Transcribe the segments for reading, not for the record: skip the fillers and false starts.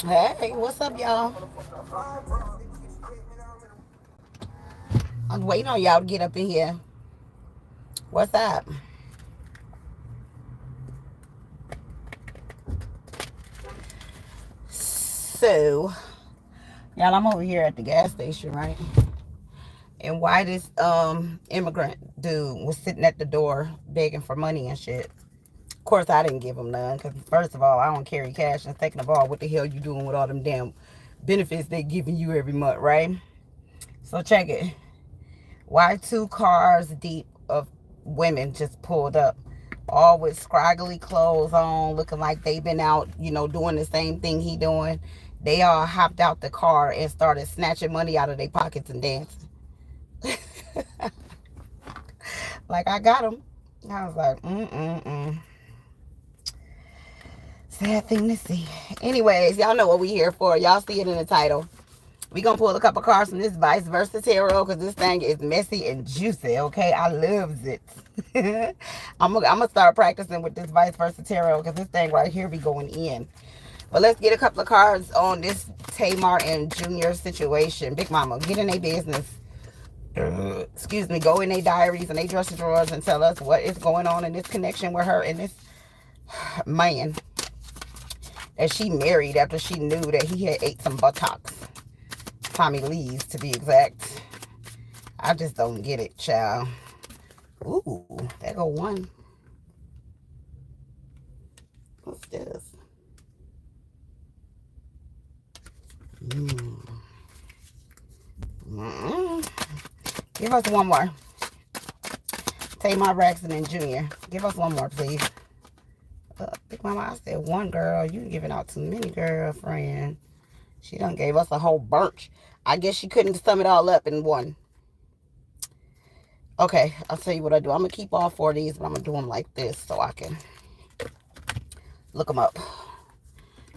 Hey, what's up, y'all? I'm waiting on y'all to get up in here. What's up? So, y'all, I'm over here at the gas station, right? And why this immigrant dude was sitting at the door begging for money and shit. Of course, I didn't give him none because first of all, I don't carry cash, and second of all, what the hell you doing with all them damn benefits they giving you every month, right? So check it. Why two cars deep of women just pulled up, all with scraggly clothes on, looking like they've been out, doing the same thing he doing. They all hopped out the car and started snatching money out of their pockets and dancing. Like, I got them. I was like, sad thing to see. Anyways, y'all know what we here for. Y'all see it in the title. We gonna pull a couple cards from this Vice Versa Tarot because this thing is messy and juicy, okay? I loves it. I'm gonna start practicing with this Vice Versa Tarot because this thing right here be going in. But let's get a couple of cards on this Tamar and Junior situation. Big Mama, get in their business. Excuse me, go in their diaries and their dresser drawers and tell us what is going on in this connection with her and this man that she married after she knew that he had ate some buttocks. Tommy Lee's, to be exact. I just don't get it, child. Ooh, there go one. What's this? Give us one more. Tamar, Braxton, and Junior. Give us one more, please. Big Mama, I said one, girl. You giving out too many, girlfriend. She done gave us a whole bunch. I guess she couldn't sum it all up in one. Okay, I'll tell you what I do. I'm going to keep all four of these, but I'm going to do them like this so I can look them up.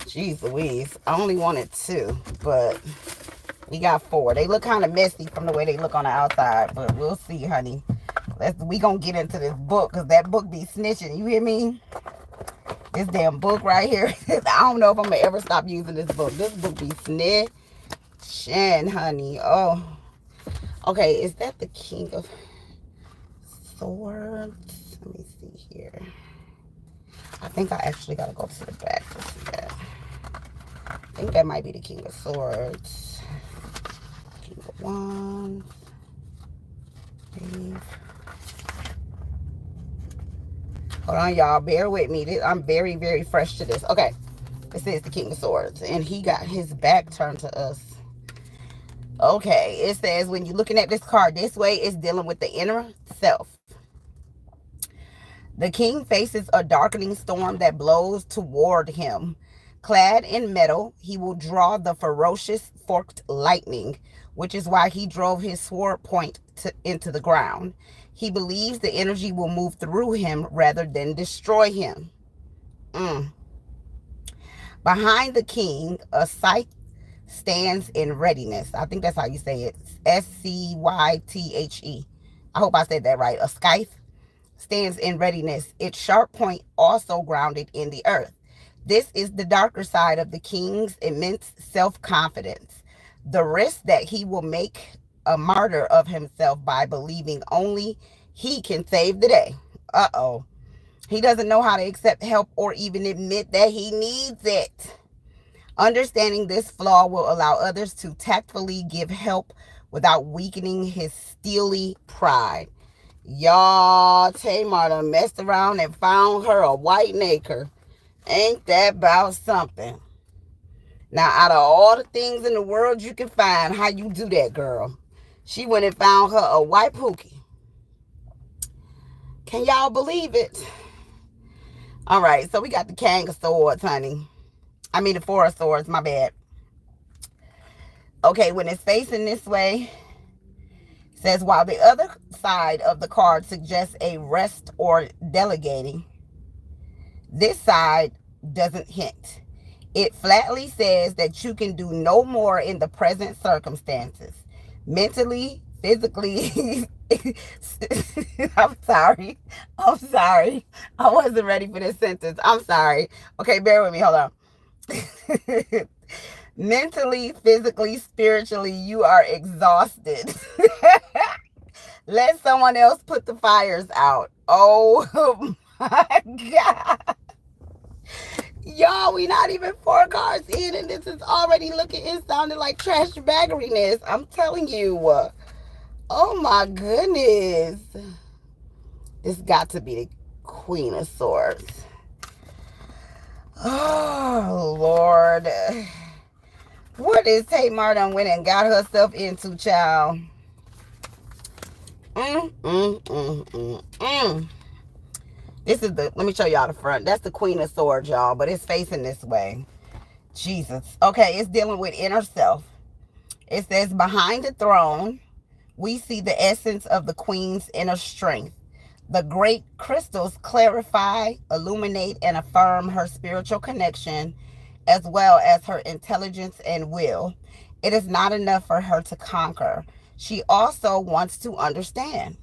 Jeez Louise. I only wanted two, but we got four. They look kind of messy from the way they look on the outside, but we'll see, honey. We going to get into this book because that book be snitching. You hear me? This damn book right here. I don't know if I'm going to ever stop using this book. This book be snitching, honey. Oh. Okay, is that the King of Swords? Let me see here. I think I actually got to go to the back to see that. I think that might be the King of Swords. King of Wands. Hold on, y'all. Bear with me. I'm very, very fresh to this. Okay. This is the King of Swords. And he got his back turned to us. Okay. It says, when you're looking at this card this way, it's dealing with the inner self. The king faces a darkening storm that blows toward him. Clad in metal, he will draw the ferocious forked lightning, which is why he drove his sword point into the ground. He believes the energy will move through him rather than destroy him. Behind the king, a scythe stands in readiness. I think that's how you say it. Scythe. I hope I said that right. A scythe stands in readiness. Its sharp point also grounded in the earth. This is the darker side of the king's immense self-confidence. The risk that he will make a martyr of himself by believing only he can save the day. Uh-oh. He doesn't know how to accept help or even admit that he needs it. Understanding this flaw will allow others to tactfully give help without weakening his steely pride. Y'all, Tamar done messed around and found her a white nacre. Ain't that about something? Now, out of all the things in the world you can find, how you do that, girl? She went and found her a white pookie. Can y'all believe it? All right, so we got the King of Swords, honey. I mean the Four of Swords, my bad. Okay, when it's facing this way, it says, while the other side of the card suggests a rest or delegating, this side doesn't hint. It flatly says that you can do no more in the present circumstances. Mentally, physically, I'm sorry. I'm sorry. I wasn't ready for this sentence. I'm sorry. Okay, bear with me. Hold on. Mentally, physically, spiritually, you are exhausted. Let someone else put the fires out. Oh my God. Y'all, we not even 4 cards in, and this is already looking and sounding like trash baggeryness. I'm telling you. Oh my goodness. This got to be the Queen of Swords. Oh, Lord. What is Tamar done went and got herself into, child? This is the, let me show y'all the front. That's the Queen of Swords, y'all, but it's facing this way. Jesus. Okay, it's dealing with inner self. It says, behind the throne, we see the essence of the Queen's inner strength. The great crystals clarify, illuminate, and affirm her spiritual connection, as well as her intelligence and will. It is not enough for her to conquer. She also wants to understand.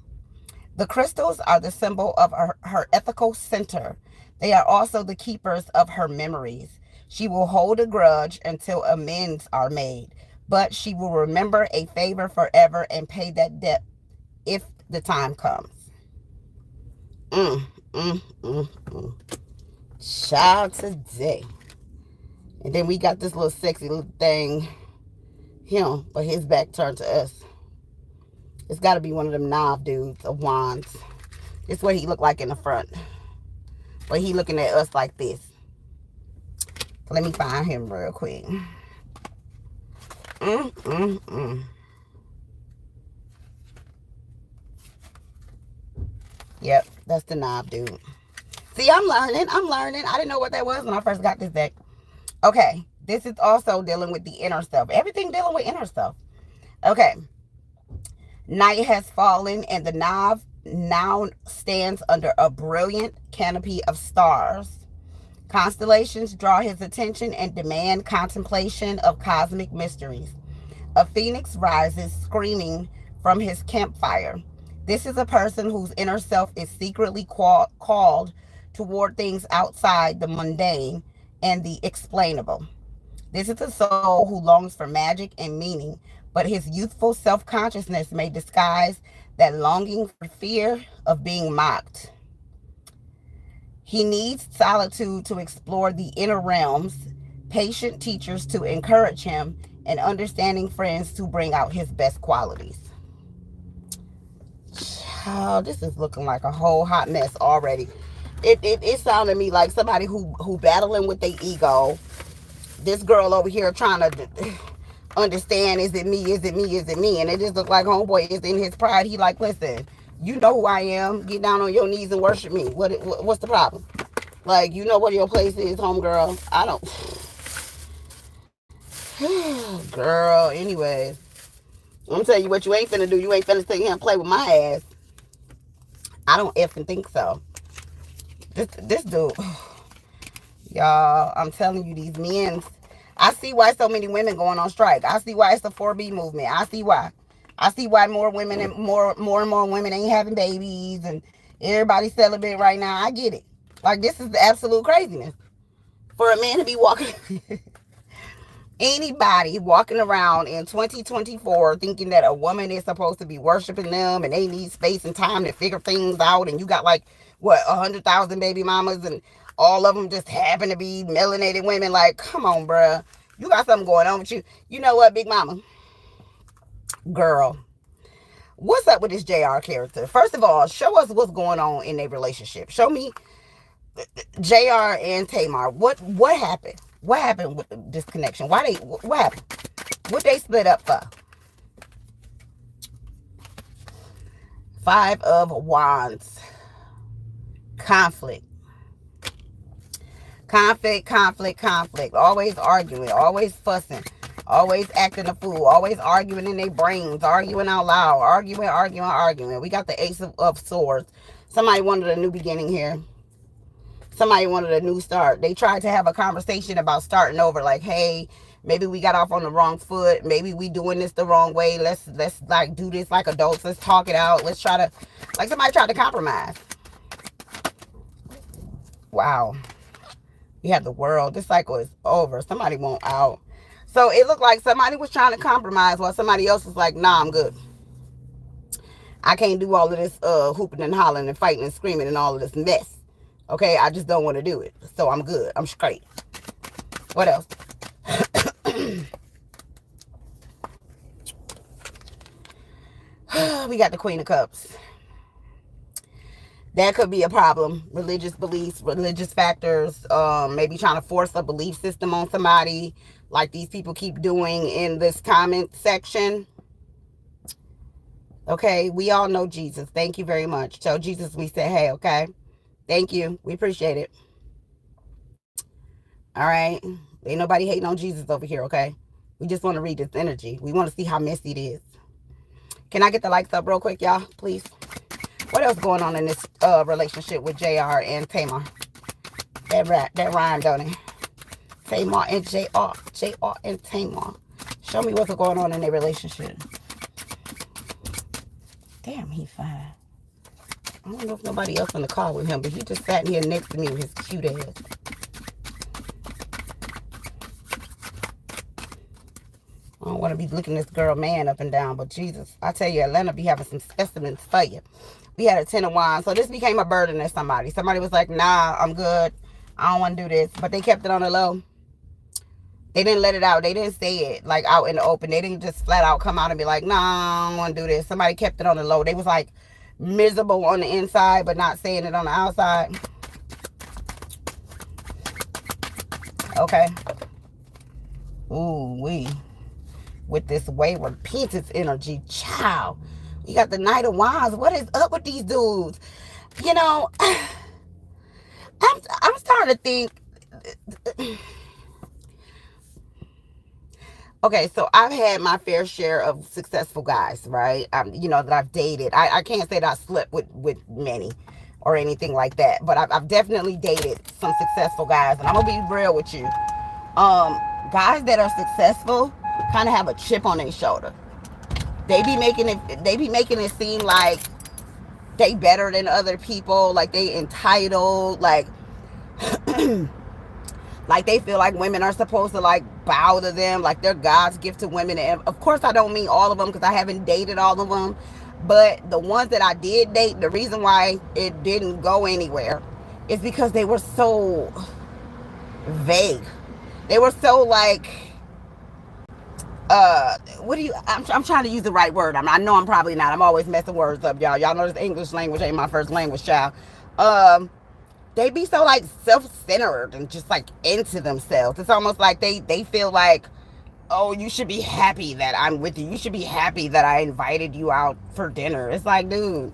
The crystals are the symbol of her ethical center. They are also the keepers of her memories. She will hold a grudge until amends are made, but she will remember a favor forever and pay that debt if the time comes. Child today. And then we got this little sexy little thing, him, but his back turned to us. It's got to be one of them knob dudes of wands. It's what he looked like in the front. But he looking at us like this. Let me find him real quick. Yep, that's the knob dude. See, I'm learning. I didn't know what that was when I first got this deck. Okay, this is also dealing with the inner self. Everything dealing with inner self. Okay. Night has fallen, and the knob now stands under a brilliant canopy of stars. Constellations draw his attention and demand contemplation of cosmic mysteries. A phoenix rises screaming from his campfire. This is a person whose inner self is secretly called toward things outside the mundane and the explainable. This is a soul who longs for magic and meaning, but his youthful self-consciousness may disguise that longing for fear of being mocked. He needs solitude to explore the inner realms, patient teachers to encourage him, and understanding friends to bring out his best qualities. Child, this is looking like a whole hot mess already. It sounded to me like somebody who battling with their ego. This girl over here trying to understand, is it me, is it me, is it me? And it just looked like homeboy is in his pride. He like, listen, you know who I am. Get down on your knees and worship me. What's the problem? Like, you know what your place is, homegirl. I don't. Girl, anyways. I'm gonna tell you what you ain't finna do. You ain't finna sit here and play with my ass. I don't effing think so. This dude. Y'all, I'm telling you, these men. I see why so many women going on strike. I see why it's the 4B movement. I see why. I see why more women and more and more women ain't having babies and everybody's celibate right now. I get it. Like, this is the absolute craziness. For a man to be walking, anybody walking around in 2024 thinking that a woman is supposed to be worshiping them and they need space and time to figure things out, and you got like, what, 100,000 baby mamas and all of them just happen to be melanated women. Like, come on, bruh. You got something going on with you. You know what, big mama? Girl, what's up with this JR character? First of all, show us what's going on in their relationship. Show me JR and Tamar. What happened? What happened with this connection? What happened? What they split up for? 5 of Wands. Conflict. Always arguing, always fussing, always acting a fool, always arguing in their brains, arguing out loud, arguing. We got the Ace of Swords. Somebody wanted a new beginning here. Somebody wanted a new start. They tried to have a conversation about starting over, like, hey, Maybe we got off on the wrong foot. Maybe we doing this the wrong way. Let's like do this like adults. Let's talk it out. Let's try to, like somebody tried to compromise. Wow. You have the world. This cycle is over. Somebody won't out. So it looked like somebody was trying to compromise while somebody else was like, nah, I'm good. I can't do all of this hooping and hollering and fighting and screaming and all of this mess. Okay, I just don't want to do it. So I'm good. I'm straight. What else? We got the Queen of Cups. That could be a problem. Religious beliefs, religious factors, maybe trying to force a belief system on somebody, like these people keep doing in this comment section. Okay, we all know Jesus. Thank you very much. Tell Jesus we say hey, okay? Thank you. We appreciate it. All right. Ain't nobody hating on Jesus over here, okay? We just want to read this energy. We want to see how messy it is. Can I get the likes up real quick, y'all, please? What else going on in this relationship with JR and Tamar? That rhyme, don't it? Tamar and JR. JR and Tamar. Show me what's going on in their relationship. Damn, he fine. I don't know if nobody else in the car with him, but he just sat here next to me with his cute ass. I don't want to be looking this girl man up and down, but Jesus, I tell you, Atlanta be having some specimens for you. We had a 10 of wands, so this became a burden to somebody. Somebody was like, nah, I'm good. I don't want to do this, but they kept it on the low. They didn't let it out. They didn't say it like out in the open. They didn't just flat out come out and be like, nah, I don't want to do this. Somebody kept it on the low. They was like miserable on the inside, but not saying it on the outside. Okay. Ooh, with this wayward repentance energy, child. You got the Knight of Wands. What is up with these dudes? You know, I'm starting to think. Okay, so I've had my fair share of successful guys, right? You know, that I've dated. I can't say that I slept with many or anything like that, but I've definitely dated some successful guys, and I'm gonna be real with you. Guys that are successful kind of have a chip on their shoulder. They be making it seem like they better than other people, like they entitled, like like they feel like women are supposed to like bow to them, like they're God's gift to women. And of course I don't mean all of them, because I haven't dated all of them, but the ones that I did date, the reason why it didn't go anywhere is because they were so vague. They were so like, I'm trying to use the right word. I know I'm probably not. I'm always messing words up, y'all. Y'all know this English language ain't my first language, child. They be so like self-centered and just like into themselves. It's almost like they feel like, oh, you should be happy that I'm with you. You should be happy that I invited you out for dinner. It's like, dude,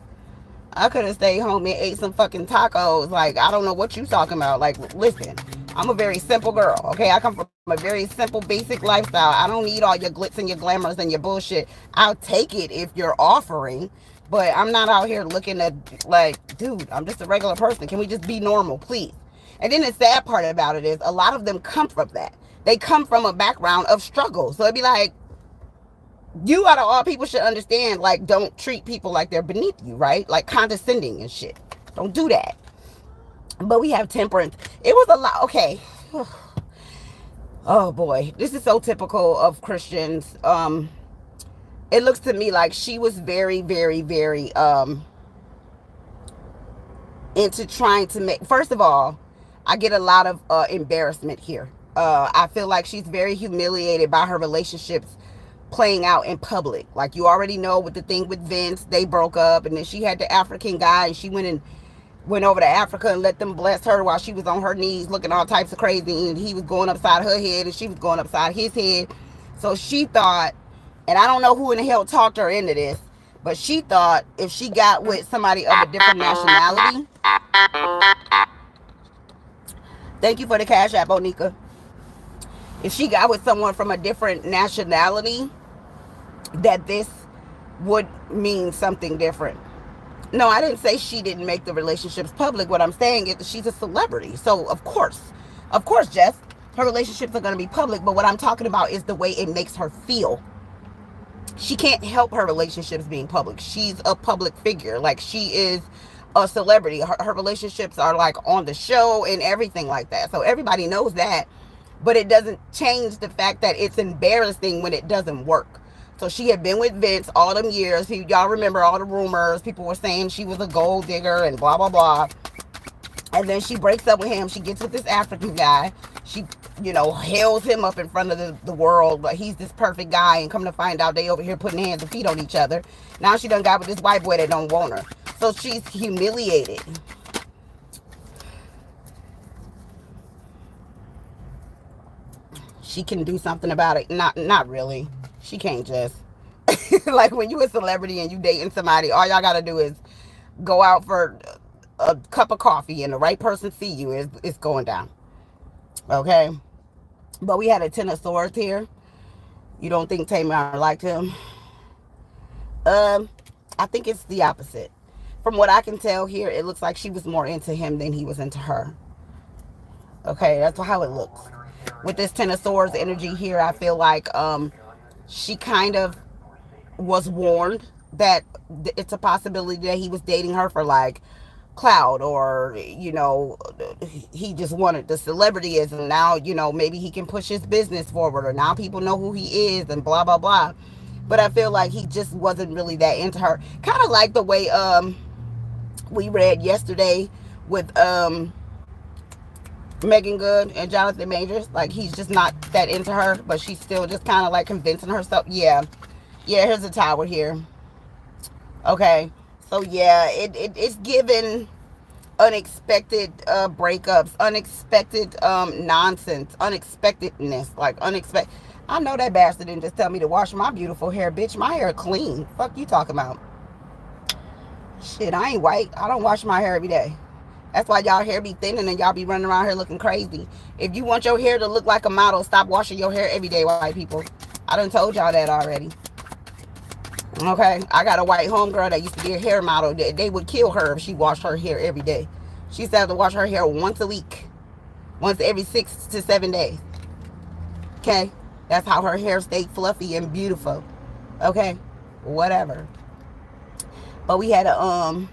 I could have stayed home and ate some fucking tacos. Like, I don't know what you talking about. Like, listen, I'm a very simple girl, okay? I come from a very simple, basic lifestyle. I don't need all your glitz and your glamours and your bullshit. I'll take it if you're offering, but I'm not out here looking at, like, dude, I'm just a regular person. Can we just be normal, please? And then the sad part about it is a lot of them come from that. They come from a background of struggle. So it'd be like, you out of all people should understand, like, don't treat people like they're beneath you, right? Like condescending and shit. Don't do that. But we have temperance. It was a lot. Okay. Oh boy, this is so typical of Christians. It looks to me like she was very, very, very into trying to make, first of all, I get a lot of embarrassment here. I feel like she's very humiliated by her relationships playing out in public. Like, you already know with the thing with Vince, they broke up, and then she had the African guy, and she went over to Africa and let them bless her while she was on her knees looking all types of crazy, and he was going upside her head and she was going upside his head. So she thought, and I don't know who in the hell talked her into this, but she thought if she got with somebody of a different nationality, thank you for the Cash App, Onika. If she got with someone from a different nationality, that this would mean something different. No, I didn't say she didn't make the relationships public. What I'm saying is she's a celebrity. So, of course, Jess, Her relationships are going to be public, but what I'm talking about is the way it makes her feel. She can't help her relationships being public. She's a public figure. Like, she is a celebrity. Her relationships are like on the show and everything like that. So everybody knows that. But it doesn't change the fact that it's embarrassing when it doesn't work. So she had been with Vince all them years. Y'all remember all the rumors. People were saying she was a gold digger and blah, blah, blah. And then she breaks up with him. She gets with this African guy. She, hails him up in front of the world. But he's this perfect guy. And come to find out, they over here putting hands and feet on each other. Now she done got with this white boy that don't want her. So she's humiliated. She can do something about it. Not really. She can't just. Like, when you a celebrity and you dating somebody, all y'all got to do is go out for a cup of coffee and the right person see you, it's going down. Okay? But we had a Ten of Swords here. You don't think Tamar liked him? I think it's the opposite. From what I can tell here, it looks like she was more into him than he was into her. Okay, that's how it looks. With this Ten of Swords energy here, I feel like she kind of was warned that it's a possibility that he was dating her for like clout, or he just wanted the celebrityism. Now maybe he can push his business forward, or now people know who he is and blah blah blah. But I feel like he just wasn't really that into her, kind of like the way we read yesterday with Megan Good and Jonathan Majors. Like, he's just not that into her, but she's still just kind of like convincing herself. Yeah, here's a tower here. Okay, so yeah, it's given unexpected breakups, unexpected nonsense, unexpectedness, like unexpected. I know that bastard didn't just tell me to wash my beautiful hair, bitch. My hair clean. Fuck you talking about? Shit, I ain't white. I don't wash my hair every day. That's why y'all hair be thinning and y'all be running around here looking crazy. If you want your hair to look like a model, stop washing your hair every day, white people. I done told y'all that already. Okay, I got a white homegirl that used to be a hair model. They would kill her if she washed her hair every day. She used to have to wash her hair once a week. Once every 6 to 7 days. Okay? That's how her hair stayed fluffy and beautiful. Okay? Whatever. But we had a,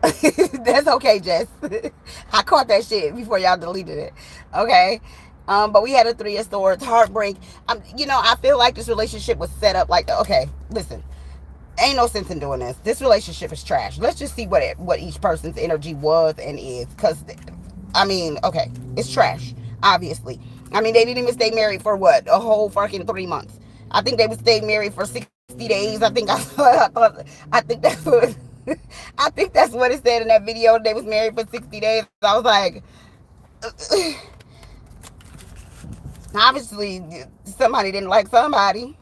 that's okay, Jess. I caught that shit before y'all deleted it. Okay? But we had a Three of Swords, heartbreak. I feel like this relationship was set up like, okay, listen, ain't no sense in doing this. This relationship is trash. Let's just see what each person's energy was and is. Because, okay, it's trash, obviously. They didn't even stay married for what? A whole fucking 3 months. I think they would stay married for 60 days. I think that's what I think that's what it said in that video. They was married for 60 days. I was like, obviously somebody didn't like somebody.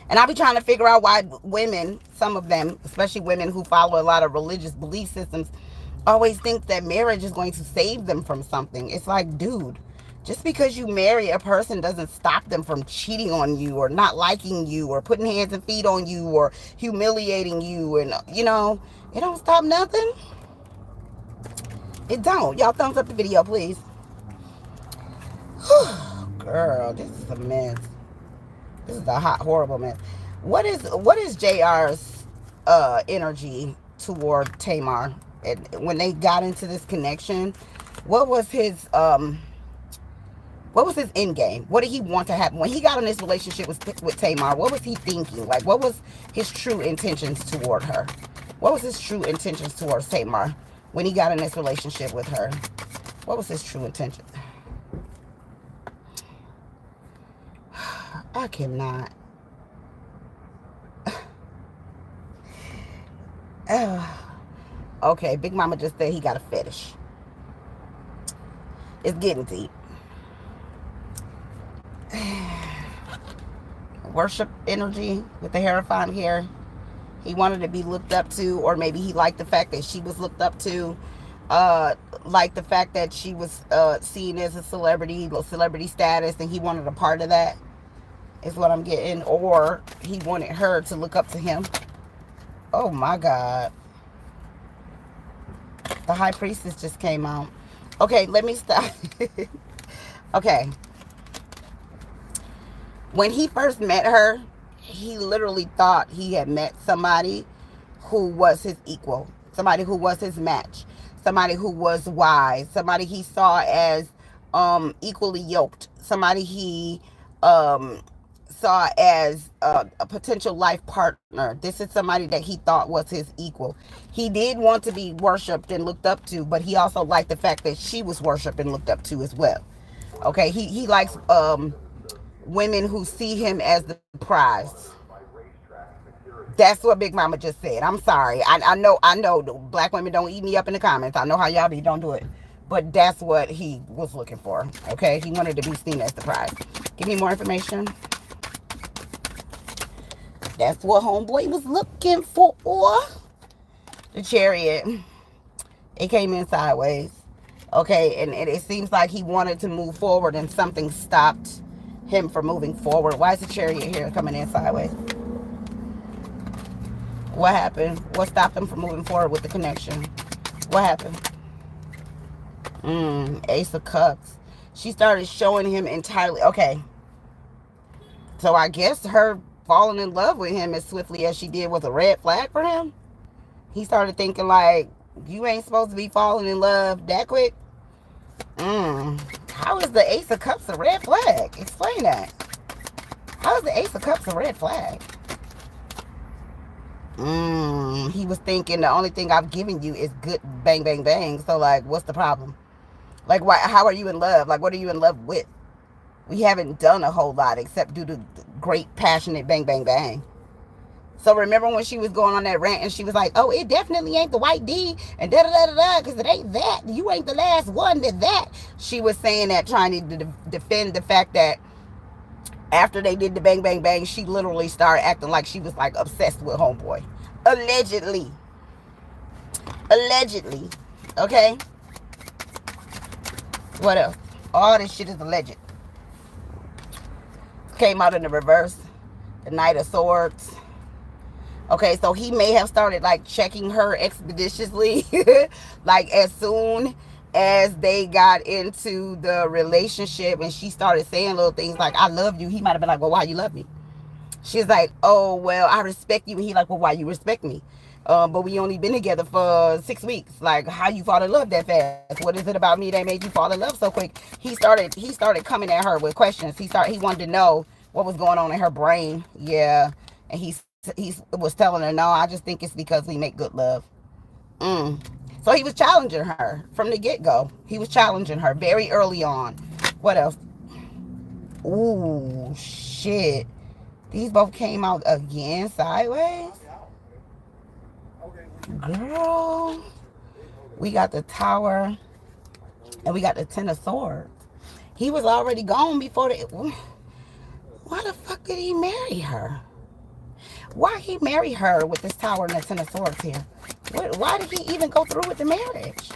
And I be trying to figure out why women, some of them, especially women who follow a lot of religious belief systems, always think that marriage is going to save them from something. It's like, dude, just because you marry a person doesn't stop them from cheating on you, or not liking you, or putting hands and feet on you, or humiliating you. And it don't stop nothing. It don't. Y'all thumbs up the video, please. Girl, this is a mess. This is a hot, horrible mess. What is JR's energy toward Tamar? And when they got into this connection, what was his end game? What did he want to happen when he got in this relationship with Tamar? What was he thinking? Like, what was his true intentions toward her? What was his true intentions towards Tamar when he got in this relationship with her? What was his true intention? I cannot. Okay, Big Mama just said he got a fetish. It's getting deep. Worship energy with the Hierophant here. He wanted to be looked up to, or maybe he liked the fact that she was looked up to. Like the fact that she was seen as a celebrity status, and he wanted a part of that, is what I'm getting. Or he wanted her to look up to him. Oh my God. The High Priestess just came out. Okay, let me stop. Okay. When he first met her, he literally thought he had met somebody who was his equal, somebody who was his match, somebody who was wise, somebody he saw as equally yoked, somebody he saw as a potential life partner. This is somebody that he thought was his equal. He did want to be worshipped and looked up to, but he also liked the fact that she was worshipped and looked up to as well. Okay, he likes women who see him as the prize. That's what Big Mama just said. I'm sorry. I know black women don't eat me up in the comments. I know how y'all be. Don't do it. But that's what he was looking for. Okay? He wanted to be seen as the prize. Give me more information. That's what homeboy was looking for. The Chariot. It came in sideways. Okay? And it seems like he wanted to move forward and something stopped him from moving forward. Why is the Chariot here coming in sideways? What happened? What stopped him from moving forward with the connection? What happened? Ace of Cups. She started showing him entirely. Okay. So I guess her falling in love with him as swiftly as she did was a red flag for him. He started thinking like, you ain't supposed to be falling in love that quick. How is the Ace of Cups a red flag? Explain that. How is the Ace of Cups a red flag? He was thinking the only thing I've given you is good bang, bang, bang. So, like, what's the problem? Like, why? How are you in love? Like, what are you in love with? We haven't done a whole lot except do the great, passionate bang, bang, bang. So, remember when she was going on that rant and she was like, oh, it definitely ain't the white D and da-da-da-da-da because it ain't that. You ain't the last one that. She was saying that trying to defend the fact that after they did the bang, bang, bang, she literally started acting like she was, like, obsessed with homeboy. Allegedly. Allegedly. Okay? What else? All this shit is alleged. Came out in the reverse. The Knight of Swords. Okay, so he may have started, like, checking her expeditiously. Like, as soon as they got into the relationship and she started saying little things like, I love you, he might have been like, well, why you love me? She's like, oh, well, I respect you. And he like, well, why you respect me? But we only been together for 6 weeks. Like, how you fall in love that fast? What is it about me that made you fall in love so quick? He started coming at her with questions. He wanted to know what was going on in her brain. Yeah. And he was telling her, no, I just think it's because we make good love. So he was challenging her from the get-go. He was challenging her very early on. What else? Ooh, shit. These both came out again sideways. Girl. We got the Tower. And we got the Ten of Swords. He was already gone before the... Why the fuck did he marry her? Why he marry her with this Tower and the Ten of Swords here? Why did he even go through with the marriage?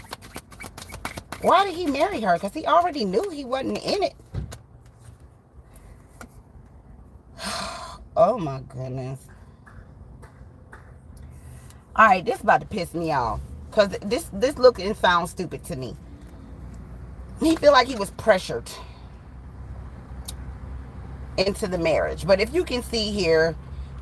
Why did he marry her? Because he already knew he wasn't in it. Oh my goodness. Alright, this is about to piss me off. Because this look and sounds stupid to me. He feel like he was pressured into the marriage. But if you can see here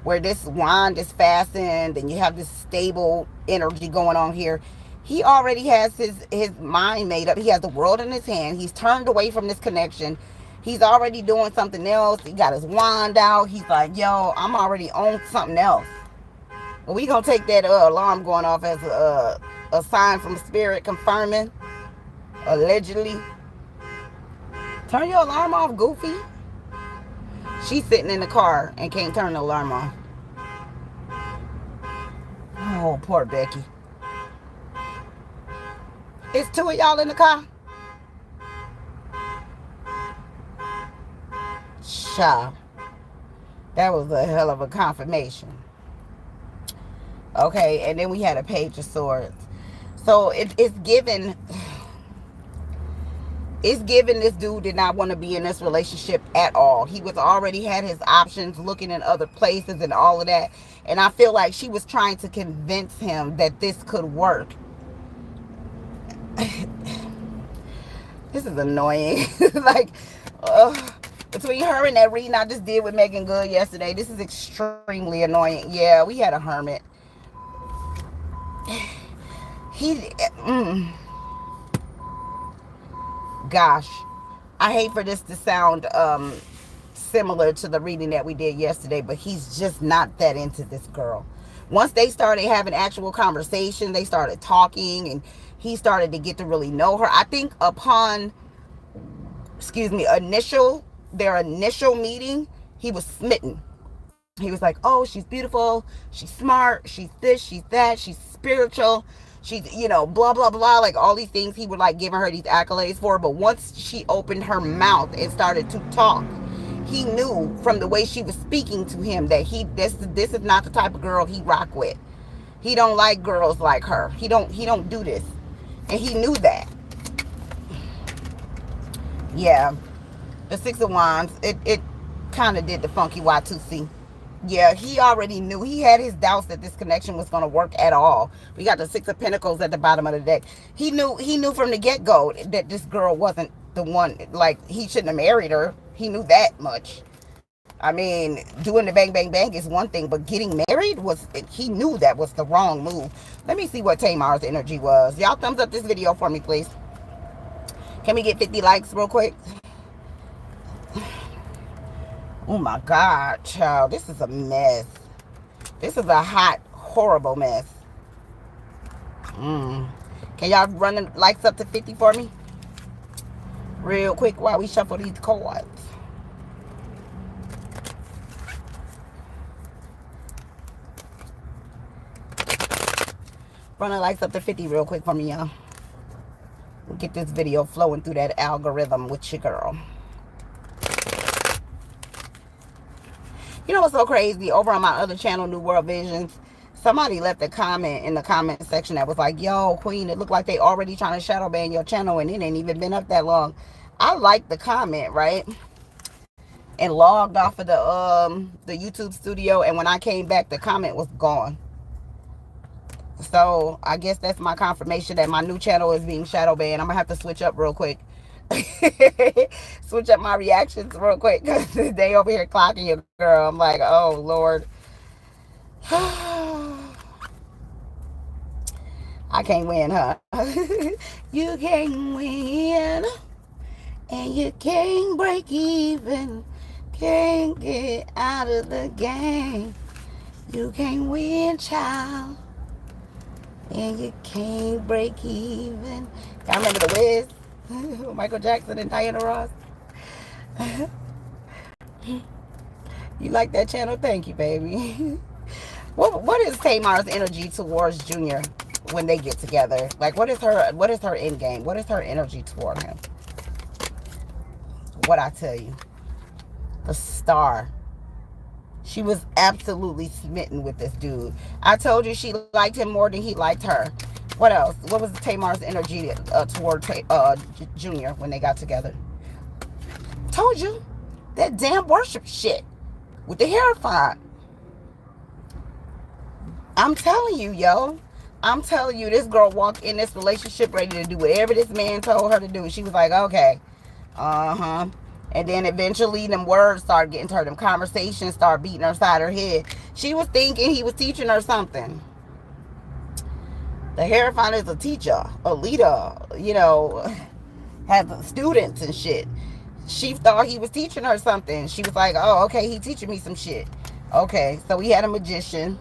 where this wand is fastened and you have this stable energy going on here, he already has his mind made up. He has the world in his hand. He's turned away from this connection. He's already doing something else. He got his wand out. He's like, yo, I'm already on something else. But we gonna take that alarm going off as a sign from spirit confirming, allegedly. Turn your alarm off, Goofy. She's sitting in the car and can't turn the alarm off. Oh, poor Becky. It's two of y'all in the car? Child. That was a hell of a confirmation. Okay, and then we had a Page of Swords. So it's given this dude did not want to be in this relationship at all. He was already had his options, looking in other places and all of that. And I feel like she was trying to convince him that this could work. This is annoying. Like, between her and that reading I just did with Megan Good yesterday, this is extremely annoying. Yeah, we had a hermit. He, gosh, I hate for this to sound similar to the reading that we did yesterday, but he's just not that into this girl. Once they started having actual conversation, they started talking, and he started to get to really know her. I think upon, their initial meeting, he was smitten. He was like, oh, she's beautiful, she's smart, she's this, she's that, she's spiritual, she's, blah, blah, blah, like all these things he would like giving her these accolades for. But once she opened her mouth and started to talk, he knew from the way she was speaking to him that this is not the type of girl he rock with. He don't like girls like her. He don't do this. And he knew that. Yeah. The Six of Wands, it kind of did the funky Y2C. Yeah, he already knew. He had his doubts that this connection was going to work at all. We got the Six of Pentacles at the bottom of the deck. He knew from the get-go that this girl wasn't the one. Like, he shouldn't have married her. He knew that much. I mean, doing the bang, bang, bang is one thing, but getting married he knew that was the wrong move. Let me see what Tamar's energy was. Y'all thumbs up this video for me, please. Can we get 50 likes real quick? Oh my God, child. This is a mess. This is a hot, horrible mess. Can y'all run the likes up to 50 for me? Real quick while we shuffle these cards. Run the likes up to 50 real quick for me, y'all. Get this video flowing through that algorithm with your girl. You know what's so crazy? Over on my other channel, Nuworld Visionz, somebody left a comment in the comment section that was like, yo, Queen, it looked like they already trying to shadow ban your channel and it ain't even been up that long. I liked the comment, right? And logged off of the YouTube studio, and when I came back, the comment was gone. So I guess that's my confirmation that my new channel is being shadow banned. I'm gonna have to switch up real quick. Switch up my reactions real quick, because they over here clocking your girl. I'm like, oh Lord. I can't win, huh? You can't win, and you can't break even. Can't get out of the game. You can't win, child, and you can't break even. Y'all remember the Wiz? Michael Jackson and Diana Ross. You like that channel? Thank you, baby. What is Tamar's energy towards Junior when they get together? Like, what is her end game? What is her energy toward him? What I tell you, the Star. She was absolutely smitten with this dude. I told you she liked him more than he liked her. What else? What was Tamar's energy toward Junior when they got together? Told you. That damn worship shit with the Hierophant. I'm telling you, yo. I'm telling you, this girl walked in this relationship ready to do whatever this man told her to do. She was like, okay. Uh-huh. And then eventually them words started getting to her. Them conversations started beating her side of her head. She was thinking he was teaching her something. The Hierophant is a teacher, a leader, has students and shit. She thought he was teaching her something. She was like, oh, okay, he teaching me some shit. Okay, so we had a magician.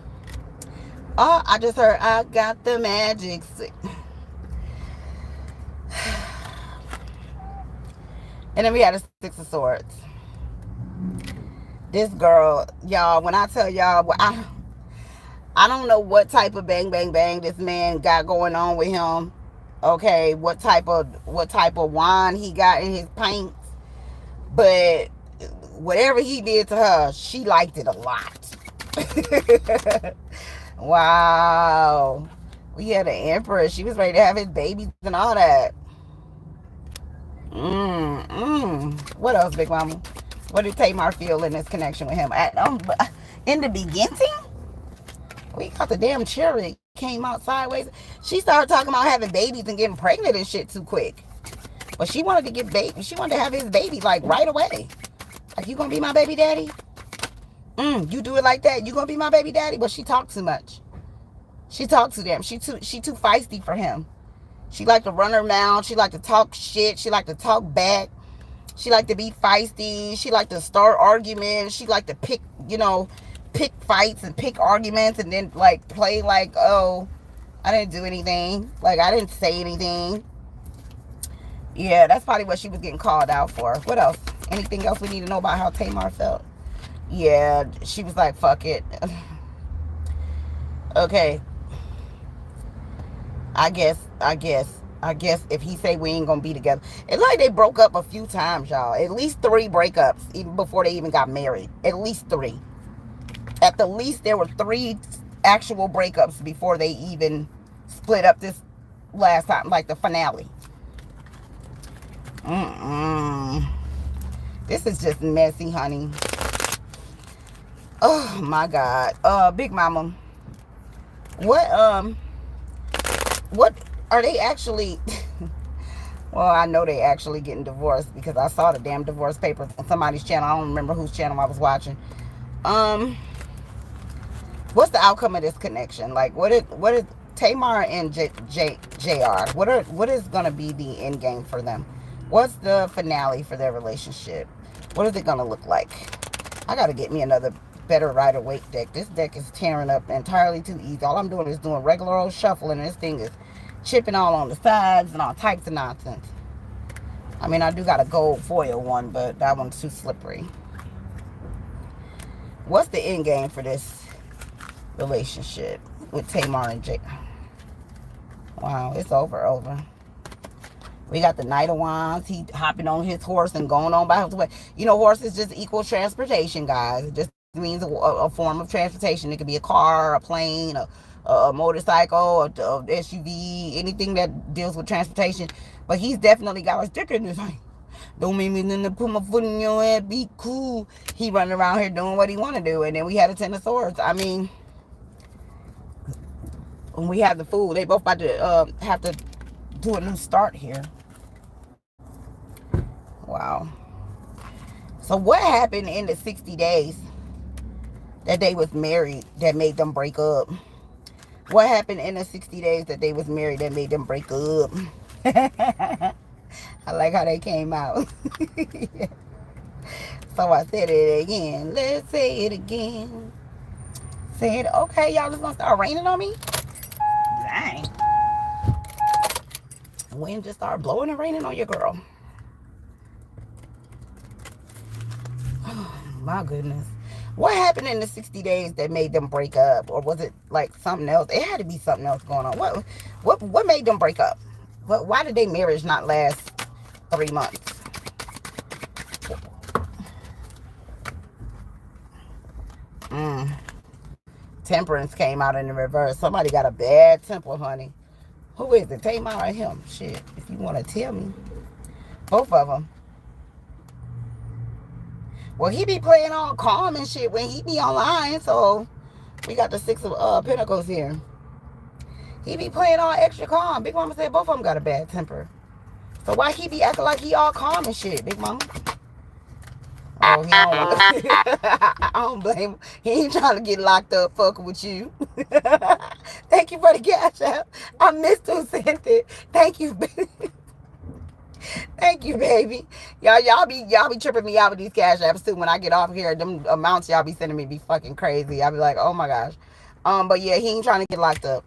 Oh, I just heard, I got the magic. And then we had a Six of Swords. This girl, y'all, when I tell y'all, I don't know what type of bang, bang, bang this man got going on with him. Okay, what type of wine he got in his pints. But whatever he did to her, she liked it a lot. Wow. We had an empress. She was ready to have his babies and all that. What else, Big Mama? What did Tamar feel in this connection with him? In the beginning, we got the damn cherry came out sideways. She started talking about having babies and getting pregnant and shit too quick. But she wanted to get baby. She wanted to have his baby like right away. Like, you gonna be my baby daddy? You do it like that? You gonna be my baby daddy? But she talked too much. She talked to them. She too feisty for him. She like to run her mouth. She like to talk shit. She like to talk back. She like to be feisty. She like to start arguments. She like to pick fights and pick arguments and then like play like, oh, I didn't do anything. Like, I didn't say anything. Yeah, that's probably what she was getting called out for. What else? Anything else we need to know about how Tamar felt? Yeah, she was like, fuck it. Okay. I guess if he say we ain't gonna be together. It's like they broke up a few times, y'all. At least 3 breakups even before they even got married. At least 3. At the least there were 3 actual breakups before they even split up this last time, like the finale. This is just messy, honey. Oh my God. Big Mama. What are they actually well, I know they actually getting divorced because I saw the damn divorce papers on somebody's channel. I don't remember whose channel I was watching. What's the outcome of this connection? Like, what is Tamar and JR? What is gonna be the end game for them? What's the finale for their relationship? What is it gonna look like? I gotta get me another better Rider-Waite deck. This deck is tearing up entirely too easy. All I'm doing is doing regular old shuffling, and this thing is chipping all on the sides and all types of nonsense. I mean, I do got a gold foil one, but that one's too slippery. What's the end game for this relationship with Tamar and Jake? Wow, it's over. We got the Knight of Wands. He hopping on his horse and going on by his way. You know, horses just equal transportation, guys. It just means a form of transportation. It could be a car, a plane, a motorcycle, a SUV, anything that deals with transportation. But he's definitely got a sticker in his hand. Don't make me then to put my foot in your head. Be cool. He running around here doing what he want to do. And then we had a 10 of Swords. I mean, when we have the Fool, they both about to have to do a new start here. Wow. So what happened in the 60 days that they was married that made them break up? What happened in the 60 days that they was married that made them break up? I like how they came out. So I said it again. Let's say it again. Say it. Okay, y'all just gonna start raining on me? Dang. The wind just started blowing and raining on your girl. Oh, my goodness. What happened in the 60 days that made them break up? Or was it like something else? It had to be something else going on. What made them break up? Why did their marriage not last 3 months? Temperance came out in the reverse. Somebody got a bad temper, honey. Who is it? Tamar or him? Shit, if you want to tell me. Both of them. Well, he be playing all calm and shit when he be online. So, we got the 6 of Pentacles here. He be playing all extra calm. Big Mama said both of them got a bad temper. So, why he be acting like he all calm and shit, Big Mama? Oh, he don't. I don't blame him. He ain't trying to get locked up fucking with you. Thank you for the cash out. I missed who sent it. Thank you, baby. Thank you, baby. Y'all be tripping me out with these cash apps too. When I get off here, them amounts y'all be sending me be fucking crazy. I'll be like, oh my gosh. But yeah, he ain't trying to get locked up.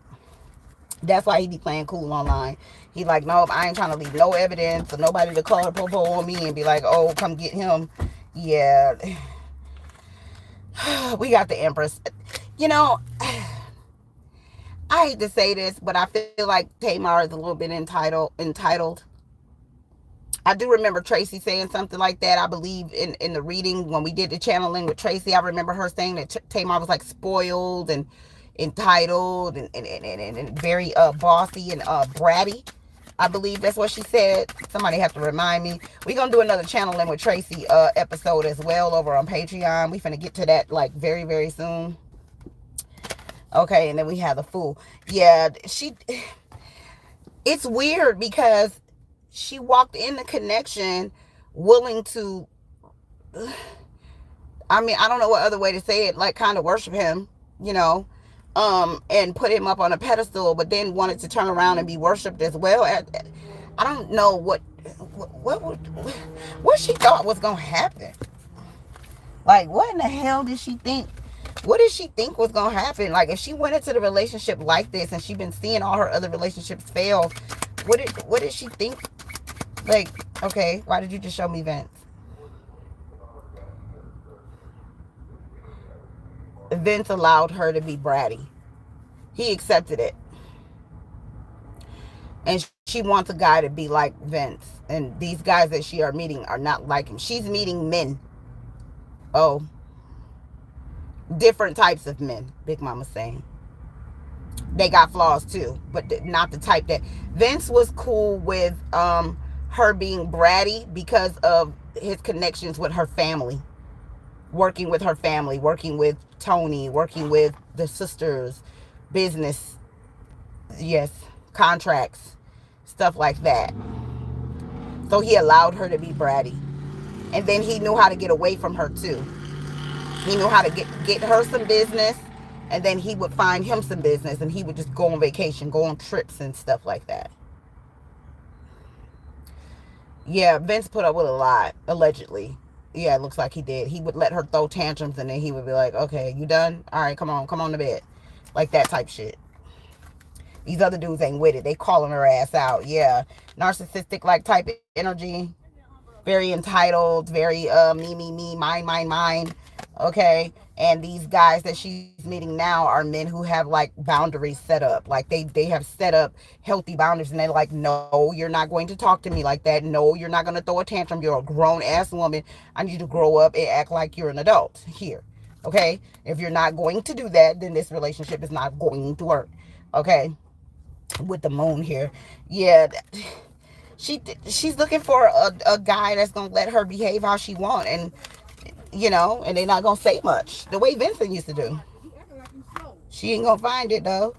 That's why he be playing cool online. He like, nope, I ain't trying to leave no evidence for nobody to call a popo on me and be like, oh, come get him. Yeah. We got the Empress. You know, I hate to say this, but I feel like Tamar is a little bit entitled. I do remember Tracy saying something like that. I believe in the reading when we did the channeling with Tracy, I remember her saying that Tamar was like spoiled and entitled and very bossy and bratty. I believe that's what she said. Somebody have to remind me. We're going to do another channeling with Tracy episode as well over on Patreon. We finna get to that like very, very soon. Okay, and then we have the Fool. Yeah, it's weird because she walked in the connection willing to, I mean, I don't know what other way to say it, like kind of worship him, you know, and put him up on a pedestal, but then wanted to turn around and be worshipped as well. I don't know what she thought was gonna happen. Like, what in the hell did she think? What did she think was gonna happen? Like, if she went into the relationship like this and she been seeing all her other relationships fail, what did she think? Like, okay, why did you just show me Vince? Vince allowed her to be bratty. He accepted it. And she wants a guy to be like Vince. And these guys that she are meeting are not like him. She's meeting men. Oh, different types of men, Big Mama's saying. They got flaws too, but not the type that Vince was cool with her being bratty because of his connections with her family. Working with her family, working with Tony, working with the sisters, business, yes, contracts, stuff like that. So he allowed her to be bratty. And then he knew how to get away from her too. He knew how to get her some business, and then he would find him some business, and he would just go on vacation, go on trips and stuff like that. Yeah, Vince put up with a lot, allegedly. Yeah, it looks like he did. He would let her throw tantrums, and then he would be like, okay, you done? All right, come on to bed. Like that type shit. These other dudes ain't with it. They calling her ass out. Yeah, narcissistic like type energy. Very entitled, very me, mine. Okay, and these guys that she's meeting now are men who have like boundaries set up. Like they have set up healthy boundaries, and they're like, no, you're not going to talk to me like that. No, you're not going to throw a tantrum. You're a grown ass woman. I need you to grow up and act like you're an adult here. Okay, if you're not going to do that, then this relationship is not going to work. Okay, with the moon here, yeah. She's looking for a guy that's gonna let her behave how she want, and you know, and they're not gonna say much the way Vincent used to do. She ain't gonna find it though.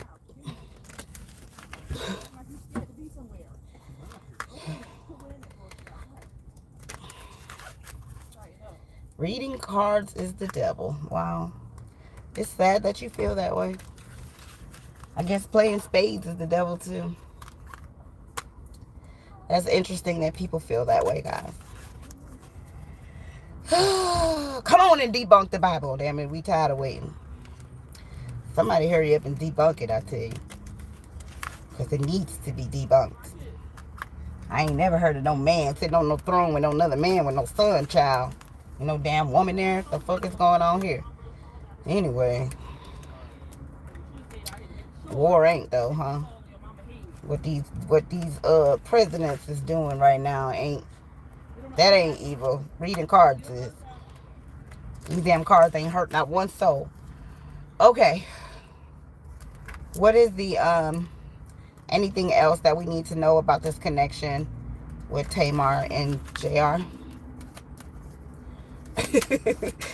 Reading cards is the devil. Wow, it's sad that you feel that way. I guess playing spades is the devil too. That's interesting that people feel that way, guys. Come on and debunk the Bible, damn it. We tired of waiting. Somebody hurry up and debunk it, I tell you. Because it needs to be debunked. I ain't never heard of no man sitting on no throne with no another man with no son, child. You know, damn woman there. What the fuck is going on here? Anyway. War ain't though, huh? What these presidents is doing right now ain't evil. Reading cards is. These damn cards ain't hurt not one soul. Okay. What is the anything else that we need to know about this connection with Tamar and JR?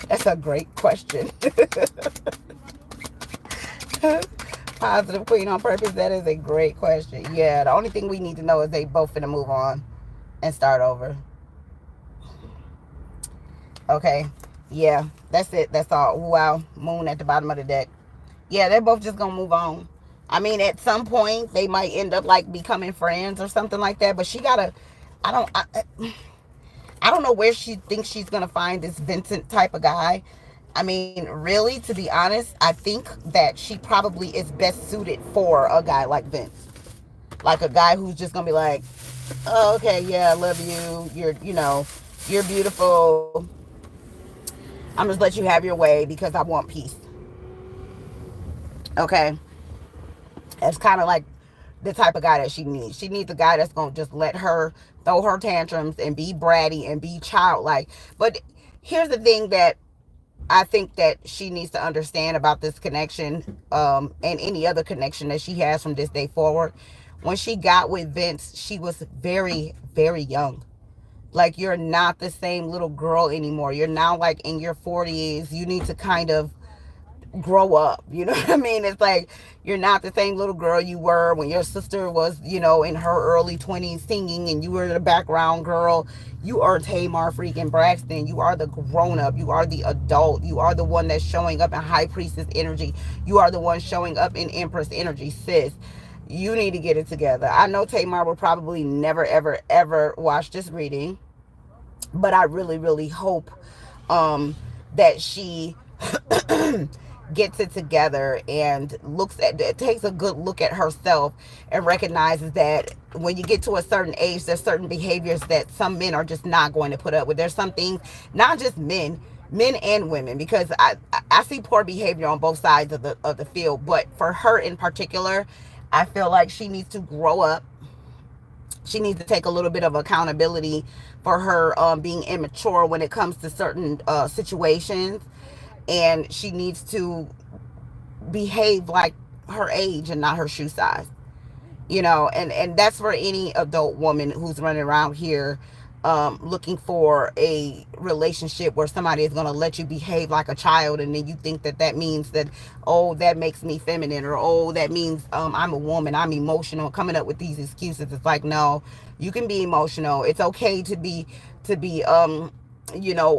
That's a great question. Positive Queen on purpose. That is a great question. Yeah, the only thing we need to know is they both finna move on and start over. Okay. Yeah, that's it. That's all. Wow. Moon at the bottom of the deck. Yeah, they're both just gonna move on. I mean, at some point, they might end up like becoming friends or something like that. But she gotta, I don't know where she thinks she's gonna find this Vincent type of guy. I mean, really, to be honest, I think that she probably is best suited for a guy like Vince. Like a guy who's just gonna be like, oh, okay, yeah, I love you. You're beautiful. I'm just let you have your way because I want peace. Okay. That's kind of like the type of guy that she needs. She needs a guy that's going to just let her throw her tantrums and be bratty and be childlike. But here's the thing that I think that she needs to understand about this connection, and any other connection that she has from this day forward. When she got with Vince, she was very, very young. Like, you're not the same little girl anymore. You're now like in your 40s. You need to kind of grow up. You know what I mean? It's like you're not the same little girl you were when your sister was, in her early 20s singing and you were the background girl. You are Tamar freaking Braxton. You are the grown up. You are the adult. You are the one that's showing up in High Priestess energy. You are the one showing up in Empress energy, sis. You need to get it together. I know Tamar will probably never, ever, ever watch this reading, but I really, really hope that she gets it together and takes a good look at herself and recognizes that when you get to a certain age, there's certain behaviors that some men are just not going to put up with. There's some things, not just men and women, because I see poor behavior on both sides of the field, but for her in particular, I feel like she needs to grow up. She needs to take a little bit of accountability for her being immature when it comes to certain situations, and she needs to behave like her age and not her shoe size. And that's for any adult woman who's running around here looking for a relationship where somebody is going to let you behave like a child, and then you think that that means that, oh, that makes me feminine, or oh, that means I'm a woman, I'm emotional, coming up with these excuses. It's like, no, you can be emotional. It's okay to be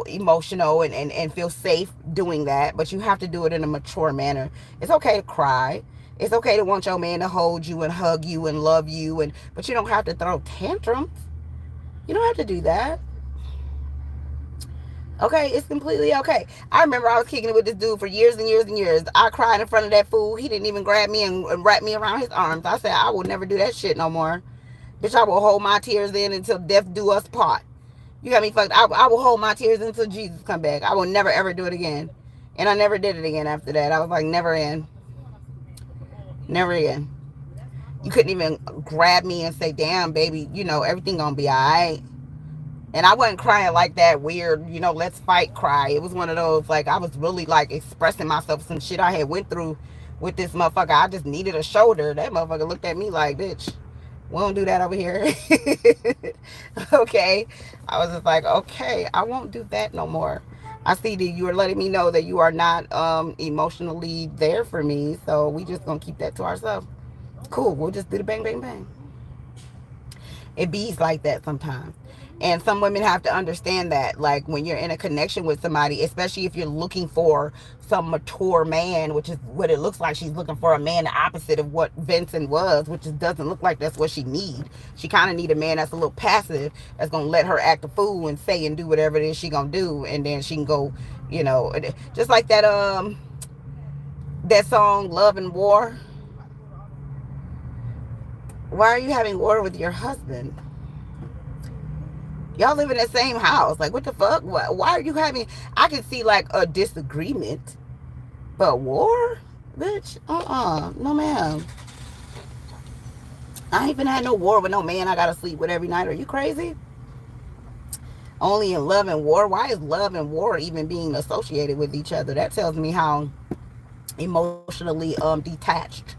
emotional and feel safe doing that, but you have to do it in a mature manner. It's okay to cry. It's okay to want your man to hold you and hug you and love you, but you don't have to throw tantrums. You don't have to do that. Okay, it's completely okay. I remember I was kicking it with this dude for years and years and years. I cried in front of that fool. He didn't even grab me and wrap me around his arms. I said, I will never do that shit no more. Bitch, I will hold my tears in until death do us part. You got me fucked. I will hold my tears until Jesus come back. I will never ever do it again. And I never did it again after that. I was like, never again. Never again. You couldn't even grab me and say, damn, baby, everything gonna be all right. And I wasn't crying like that weird, let's fight cry. It was one of those, like, I was really, like, expressing myself, some shit I had went through with this motherfucker. I just needed a shoulder. That motherfucker looked at me like, bitch, we don't do that over here. Okay. I was just like, okay, I won't do that no more. I see that you are letting me know that you are not emotionally there for me. So we just gonna keep that to ourselves. Cool. We'll just do the bang, bang, bang. It bees like that sometimes. And some women have to understand that, like, when you're in a connection with somebody, especially if you're looking for some mature man, which is what it looks like. She's looking for a man the opposite of what Vincent was, which just doesn't look like that's what she needs. She kind of need a man that's a little passive, that's going to let her act a fool and say and do whatever it is she going to do. And then she can go, just like that song, Love and War. Why are you having war with your husband? Y'all live in the same house. Like, what the fuck? Why are you having... I can see, like, a disagreement. But war? Bitch, no, ma'am. I ain't even had no war with no man I gotta sleep with every night. Are you crazy? Only in love and war? Why is love and war even being associated with each other? That tells me how emotionally detached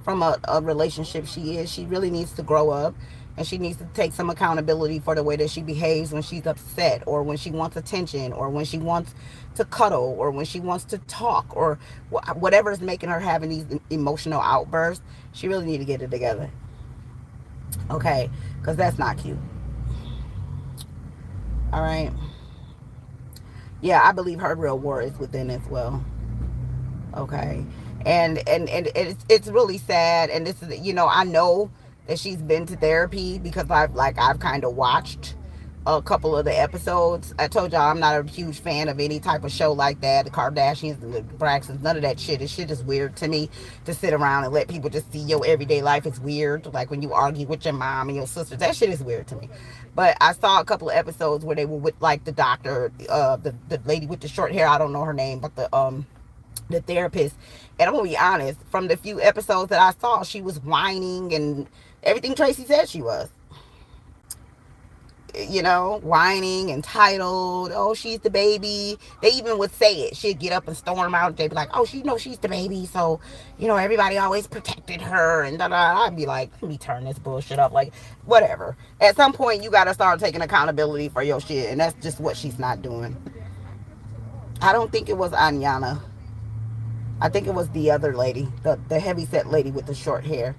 from a relationship she is. She really needs to grow up. And she needs to take some accountability for the way that she behaves when she's upset, or when she wants attention, or when she wants to cuddle, or when she wants to talk, or whatever is making her having these emotional outbursts. She really needs to get it together. Okay? Because that's not cute. All right? Yeah, I believe her real war is within as well. Okay? And it's really sad. And this is, I know that she's been to therapy, because I've kind of watched a couple of the episodes. I told y'all I'm not a huge fan of any type of show like that. The Kardashians and the Braxtons, none of that shit. This shit is weird to me, to sit around and let people just see your everyday life. It's weird. Like when you argue with your mom and your sisters, that shit is weird to me. But I saw a couple of episodes where they were with, like, the doctor, the lady with the short hair. I don't know her name, but the therapist. And I'm gonna be honest, from the few episodes that I saw, she was whining and everything Tracy said she was. Whining, entitled. Oh, she's the baby. They even would say it. She'd get up and storm out. They'd be like, oh, she's the baby. So, everybody always protected her. And da-da. I'd be like, let me turn this bullshit up. Like, whatever. At some point, you got to start taking accountability for your shit. And that's just what she's not doing. I don't think it was Anyana. I think it was the other lady, the heavy set lady with the short hair.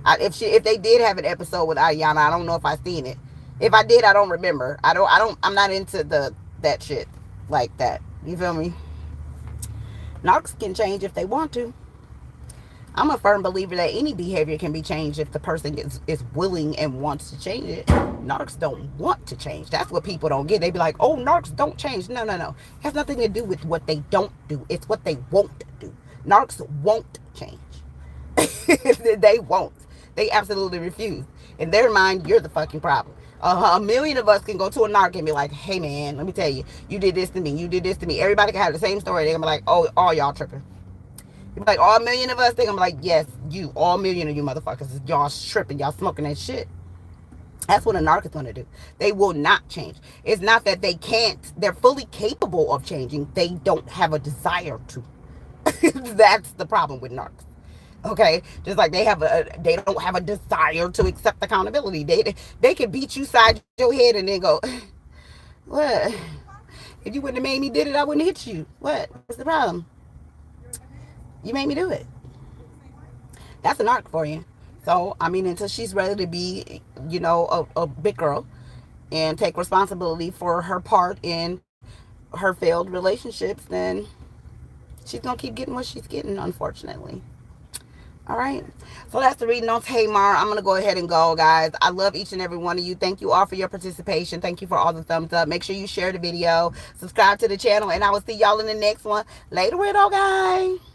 If they did have an episode with Ayana, I don't know if I seen it. If I did, I don't remember. I'm not into that shit like that. You feel me? Narcs can change if they want to. I'm a firm believer that any behavior can be changed if the person is willing and wants to change it. Narcs don't want to change. That's what people don't get. They be like, oh, narcs don't change. No, no, no. It has nothing to do with what they don't do. It's what they won't do. Narcs won't change. They won't. They absolutely refuse. In their mind, you're the fucking problem. A million of us can go to a narc and be like, hey, man, let me tell you, you did this to me. You did this to me. Everybody can have the same story. They're going to be like, oh, all y'all tripping. Like, all million of us, they're going to be like, yes, you, all million of you motherfuckers, y'all tripping. Y'all smoking that shit. That's what a narc is going to do. They will not change. It's not that they can't. They're fully capable of changing. They don't have a desire to. That's the problem with narcs. Okay, just like they don't have a desire to accept accountability. They can beat you side your head and then go, what? If you wouldn't have made me did it, I wouldn't hit you. What's the problem? You made me do it. That's an narc for you. So I mean, until she's ready to be, a big girl and take responsibility for her part in her failed relationships, then she's gonna keep getting what she's getting, unfortunately. All right, so that's the reading on Tamar. I'm gonna go ahead and go, guys. I love each and every one of you. Thank you all for your participation. Thank you for all the thumbs up. Make sure you share the video, subscribe to the channel, and I will see y'all in the next one. Later, weirdo guy.